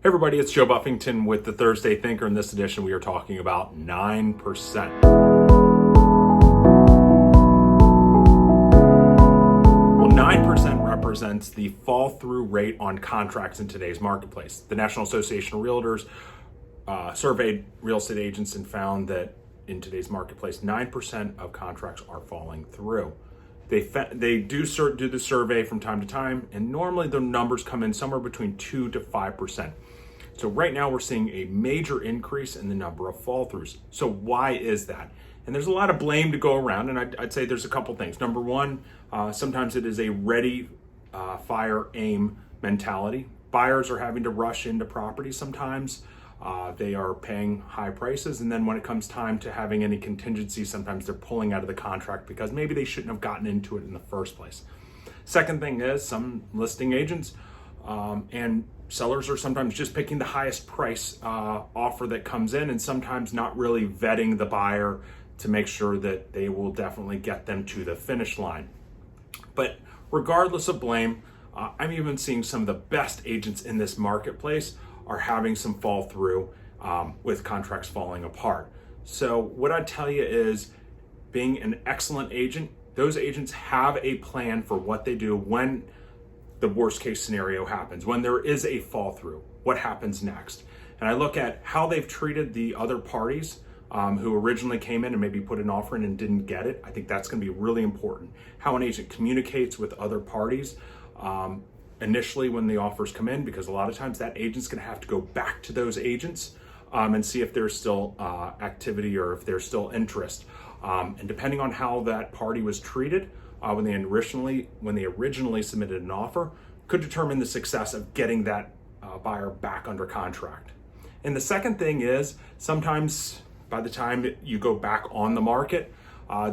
Hey everybody, it's Joe Buffington with the Thursday Thinker. In this edition, we are talking about 9%. Well, 9% represents the fall-through rate on contracts in today's marketplace. The National Association of Realtors surveyed real estate agents and found that in today's marketplace, 9% of contracts are falling through. They do the survey from time to time, and normally the numbers come in somewhere between 2 to 5%. So right now we're seeing a major increase in the number of fall-throughs. So why is that? And there's a lot of blame to go around, and I'd say there's a couple things. Number one, sometimes it is a ready, fire, aim mentality. Buyers are having to rush into properties sometimes. They are paying high prices, and then when it comes time to having any contingency, sometimes they're pulling out of the contract because maybe they shouldn't have gotten into it in the first place. Second thing is some listing agents and sellers are sometimes just picking the highest price offer that comes in, and sometimes not really vetting the buyer to make sure that they will definitely get them to the finish line. But regardless of blame, I'm even seeing some of the best agents in this marketplace are having some fall through with contracts falling apart. So what I tell you is, being an excellent agent, those agents have a plan for what they do when the worst case scenario happens, when there is a fall through, what happens next. And I look at how they've treated the other parties who originally came in and maybe put an offer in and didn't get it. I think that's going to be really important. How an agent communicates with other parties initially when the offers come in, because a lot of times that agent's going to have to go back to those agents and see if there's still activity or if there's still interest. And depending on how that party was treated when they originally submitted an offer, could determine the success of getting that buyer back under contract. And the second thing is, sometimes by the time you go back on the market,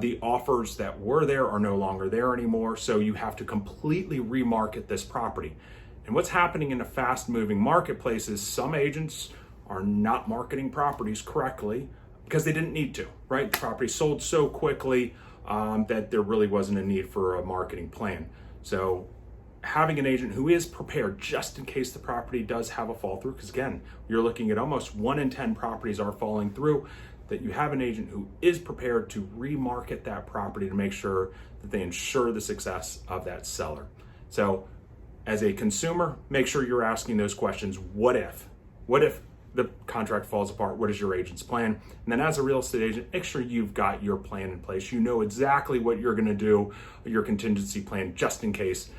the offers that were there are no longer there anymore, so you have to completely remarket this property. And what's happening in a fast-moving marketplace is some agents are not marketing properties correctly because they didn't need to, right? The property sold so quickly that there really wasn't a need for a marketing plan. So having an agent who is prepared just in case the property does have a fall through, because again, you're looking at almost 1 in 10 properties are falling through, that you have an agent who is prepared to remarket that property to make sure that they ensure the success of that seller. So as a consumer, make sure you're asking those questions. What if? What if the contract falls apart? What is your agent's plan? And then as a real estate agent, make sure you've got your plan in place. You know exactly what you're going to do, your contingency plan, just in case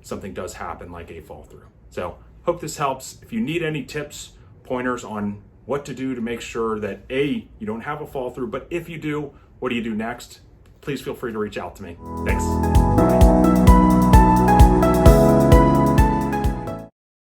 something does happen like a fall through. So hope this helps. If you need any tips, pointers on what to do to make sure that you don't have a fall through, but if you do, what do you do next? Please feel free to reach out to me. Thanks.